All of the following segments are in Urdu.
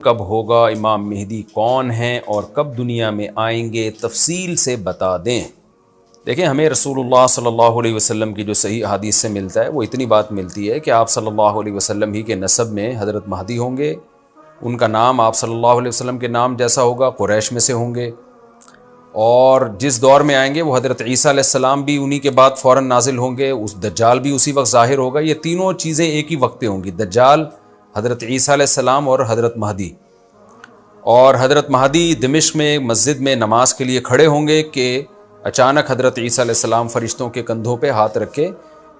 کب ہوگا، امام مہدی کون ہیں اور کب دنیا میں آئیں گے، تفصیل سے بتا دیں۔ دیکھیں، ہمیں رسول اللہ صلی اللہ علیہ وسلم کی جو صحیح حدیث سے ملتا ہے وہ اتنی بات ملتی ہے کہ آپ صلی اللہ علیہ وسلم ہی کے نسب میں حضرت مہدی ہوں گے۔ ان کا نام آپ صلی اللہ علیہ وسلم کے نام جیسا ہوگا، قریش میں سے ہوں گے، اور جس دور میں آئیں گے وہ حضرت عیسیٰ علیہ السلام بھی انہی کے بعد فوراً نازل ہوں گے، اس دجال بھی اسی وقت ظاہر ہوگا۔ یہ تینوں چیزیں ایک ہی وقت پہ ہوں گی، دجال، حضرت عیسیٰ علیہ السلام اور حضرت مہدی۔ اور حضرت مہدی دمشق میں مسجد میں نماز کے لیے کھڑے ہوں گے کہ اچانک حضرت عیسیٰ علیہ السلام فرشتوں کے کندھوں پہ ہاتھ رکھ کے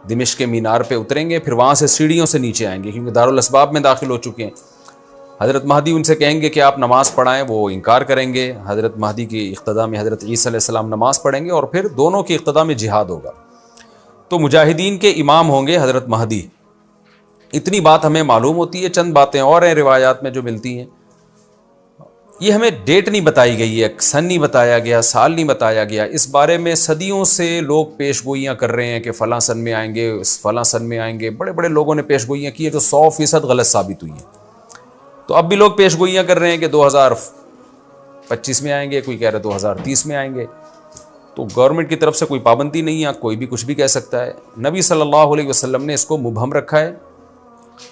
دمشق کے مینار پہ اتریں گے، پھر وہاں سے سیڑھیوں سے نیچے آئیں گے کیونکہ دارالاسباب میں داخل ہو چکے ہیں۔ حضرت مہدی ان سے کہیں گے کہ آپ نماز پڑھائیں، وہ انکار کریں گے۔ حضرت مہدی کی اقتداء میں حضرت عیسیٰ علیہ السلام نماز پڑھیں گے اور پھر دونوں کی اقتداء میں جہاد ہوگا۔ تو مجاہدین کے امام ہوں گے حضرت مہدی۔ اتنی بات ہمیں معلوم ہوتی ہے، چند باتیں اور ہیں روایات میں جو ملتی ہیں۔ یہ ہمیں ڈیٹ نہیں بتائی گئی ہے، سن نہیں بتایا گیا، سال نہیں بتایا گیا۔ اس بارے میں صدیوں سے لوگ پیش گوئیاں کر رہے ہیں کہ فلاں سن میں آئیں گے، فلاں سن میں آئیں گے۔ بڑے بڑے لوگوں نے پیش گوئیاں کی ہیں جو 100% غلط ثابت ہوئی ہیں۔ تو اب بھی لوگ پیش گوئیاں کر رہے ہیں کہ 2025 میں آئیں گے، کوئی کہہ رہے 2030 میں آئیں گے۔ تو گورنمنٹ کی طرف سے کوئی پابندی نہیں ہے، کوئی بھی کچھ بھی کہہ سکتا ہے۔ نبی صلی اللہ علیہ وسلم نے اس کو مبہم رکھا ہے،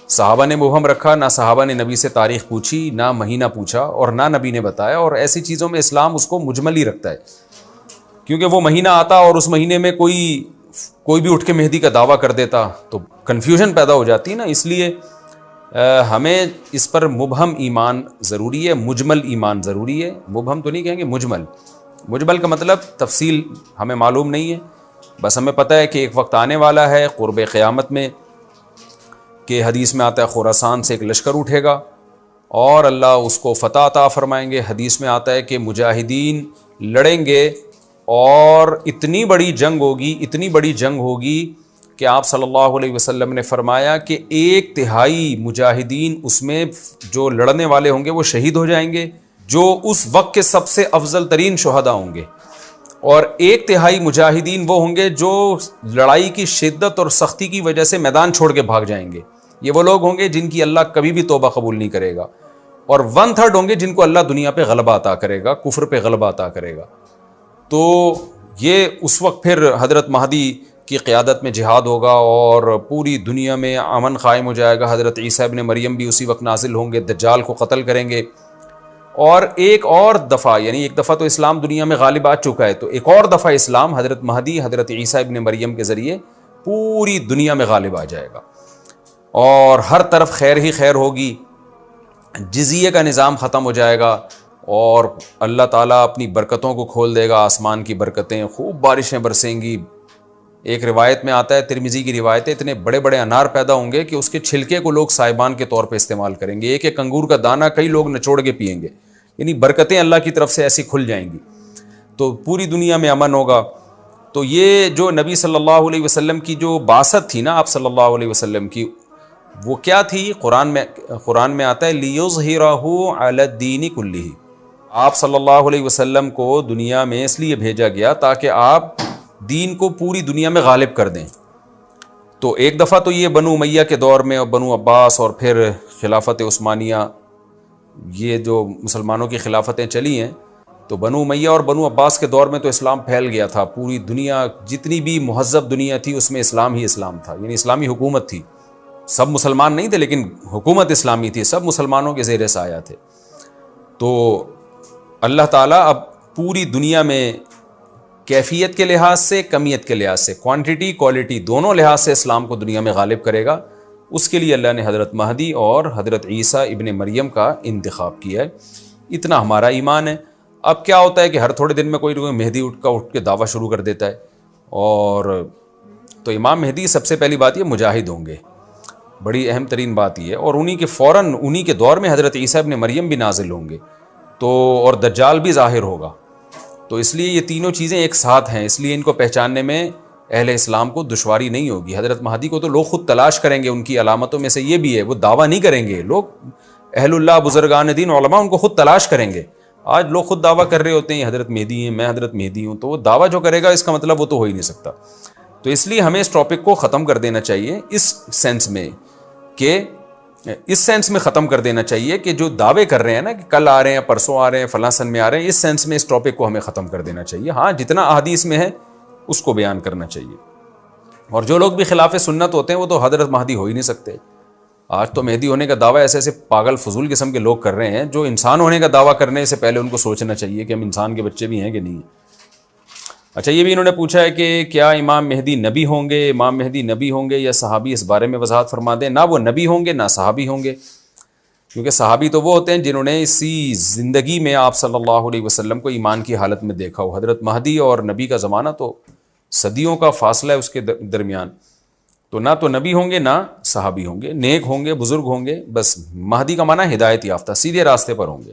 صحابہ نے مبہم رکھا، نہ صحابہ نے نبی سے تاریخ پوچھی، نہ مہینہ پوچھا، اور نہ نبی نے بتایا۔ اور ایسی چیزوں میں اسلام اس کو مجمل ہی رکھتا ہے، کیونکہ وہ مہینہ آتا اور اس مہینے میں کوئی بھی اٹھ کے مہدی کا دعویٰ کر دیتا تو کنفیوژن پیدا ہو جاتی ہے نا۔ اس لیے ہمیں اس پر مبہم ایمان ضروری ہے، مجمل ایمان ضروری ہے۔ مبہم تو نہیں کہیں گے، مجمل کا مطلب تفصیل ہمیں معلوم نہیں ہے، بس ہمیں پتہ ہے کہ ایک وقت آنے والا ہے قرب قیامت میں کہ حدیث میں آتا ہے خراسان سے ایک لشکر اٹھے گا اور اللہ اس کو فتح عطا فرمائیں گے۔ حدیث میں آتا ہے کہ مجاہدین لڑیں گے اور اتنی بڑی جنگ ہوگی کہ آپ صلی اللہ علیہ وسلم نے فرمایا کہ 1/3 مجاہدین اس میں جو لڑنے والے ہوں گے وہ شہید ہو جائیں گے، جو اس وقت کے سب سے افضل ترین شہداء ہوں گے، اور 1/3 مجاہدین وہ ہوں گے جو لڑائی کی شدت اور سختی کی وجہ سے میدان چھوڑ کے بھاگ جائیں گے۔ یہ وہ لوگ ہوں گے جن کی اللہ کبھی بھی توبہ قبول نہیں کرے گا، اور 1/3 ہوں گے جن کو اللہ دنیا پہ غلبہ عطا کرے گا، کفر پہ غلبہ عطا کرے گا۔ تو یہ اس وقت پھر حضرت مہدی کی قیادت میں جہاد ہوگا اور پوری دنیا میں امن قائم ہو جائے گا۔ حضرت عیسیٰ ابن مریم بھی اسی وقت نازل ہوں گے، دجال کو قتل کریں گے، اور ایک اور دفعہ، یعنی ایک دفعہ تو اسلام دنیا میں غالب آ چکا ہے، تو ایک اور دفعہ اسلام حضرت مہدی حضرت عیسیٰ ابن مریم کے ذریعے پوری دنیا میں غالب آ جائے گا، اور ہر طرف خیر ہی خیر ہوگی۔ جزیے کا نظام ختم ہو جائے گا اور اللہ تعالیٰ اپنی برکتوں کو کھول دے گا، آسمان کی برکتیں، خوب بارشیں برسیں گی۔ ایک روایت میں آتا ہے، ترمذی کی روایت ہے، اتنے بڑے بڑے انار پیدا ہوں گے کہ اس کے چھلکے کو لوگ سائبان کے طور پہ استعمال کریں گے۔ ایک ایک انگور کا دانہ کئی لوگ نچوڑ کے پئیں گے، یعنی برکتیں اللہ کی طرف سے ایسی کھل جائیں گی، تو پوری دنیا میں امن ہوگا۔ تو یہ جو نبی صلی اللہ علیہ وسلم کی جو بعثت تھی نا، آپ صلی اللہ علیہ وسلم کی، وہ کیا تھی؟ قرآن میں آتا ہے لِيُظْهِرَهُ عَلَى الدِّينِ كُلِّهِ۔ آپ صلی اللہ علیہ وسلم کو دنیا میں اس لیے بھیجا گیا تاکہ آپ دین کو پوری دنیا میں غالب کر دیں۔ تو ایک دفعہ تو یہ بنو امیہ کے دور میں، اور بنو عباس، اور پھر خلافت عثمانیہ، یہ جو مسلمانوں کی خلافتیں چلی ہیں، تو بنو امیہ اور بنو عباس کے دور میں تو اسلام پھیل گیا تھا۔ پوری دنیا، جتنی بھی مہذب دنیا تھی اس میں اسلام ہی اسلام تھا، یعنی اسلامی حکومت تھی۔ سب مسلمان نہیں تھے لیکن حکومت اسلامی تھی، سب مسلمانوں کے زیر سایہ تھے۔ تو اللہ تعالیٰ اب پوری دنیا میں کیفیت کے لحاظ سے، کمیت کے لحاظ سے، کوانٹٹی کوالٹی دونوں لحاظ سے اسلام کو دنیا میں غالب کرے گا۔ اس کے لیے اللہ نے حضرت مہدی اور حضرت عیسیٰ ابن مریم کا انتخاب کیا ہے۔ اتنا ہمارا ایمان ہے۔ اب کیا ہوتا ہے کہ ہر تھوڑے دن میں کوئی مہدی اٹھ کے دعویٰ شروع کر دیتا ہے، اور تو امام مہدی سب سے پہلی بات یہ مجاہد ہوں گے، بڑی اہم ترین بات یہ ہے، اور انہی کے دور میں حضرت عیسیٰ ابن مریم بھی نازل ہوں گے، تو اور دجال بھی ظاہر ہوگا۔ تو اس لیے یہ تینوں چیزیں ایک ساتھ ہیں، اس لیے ان کو پہچاننے میں اہل اسلام کو دشواری نہیں ہوگی۔ حضرت مہدی کو تو لوگ خود تلاش کریں گے، ان کی علامتوں میں سے یہ بھی ہے، وہ دعویٰ نہیں کریں گے، لوگ اہل اللہ، بزرگان دین، علماء ان کو خود تلاش کریں گے۔ آج لوگ خود دعویٰ کر رہے ہوتے ہیں حضرت مہدی ہیں، میں حضرت مہدی ہوں، تو وہ دعویٰ جو کرے گا اس کا مطلب وہ تو ہو ہی نہیں سکتا۔ تو اس لیے ہمیں اس ٹاپک کو ختم کر دینا چاہیے اس سینس میں کہ اس سینس میں ختم کر دینا چاہیے کہ جو دعوے کر رہے ہیں نا کہ کل آ رہے ہیں، پرسوں آ رہے ہیں، فلاں سن میں آ رہے ہیں، اس سینس میں اس ٹاپک کو ہمیں ختم کر دینا چاہیے. ہاں جتنا احادیث میں ہے اس کو بیان کرنا چاہیے. اور جو لوگ بھی خلاف سنت ہوتے ہیں وہ تو حضرت مہدی ہو ہی نہیں سکتے. آج تو مہدی ہونے کا دعویٰ ایسے ایسے پاگل فضول قسم کے لوگ کر رہے ہیں جو انسان ہونے کا دعویٰ کرنے سے پہلے ان کو سوچنا چاہیے کہ ہم انسان کے بچے بھی ہیں کہ نہیں. اچھا یہ بھی انہوں نے پوچھا ہے کہ کیا امام مہدی نبی ہوں گے؟ امام مہدی نبی ہوں گے یا صحابی؟ اس بارے میں وضاحت فرما دیں. نہ وہ نبی ہوں گے نہ صحابی ہوں گے، کیونکہ صحابی تو وہ ہوتے ہیں جنہوں نے اسی زندگی میں آپ صلی اللہ علیہ وسلم کو ایمان کی حالت میں دیکھا ہو. حضرت مہدی اور نبی کا زمانہ تو صدیوں کا فاصلہ ہے اس کے درمیان. تو نہ تو نبی ہوں گے نہ صحابی ہوں گے، نیک ہوں گے، بزرگ ہوں گے. بس مہدی کا معنی ہدایت یافتہ، سیدھے راستے پر ہوں گے.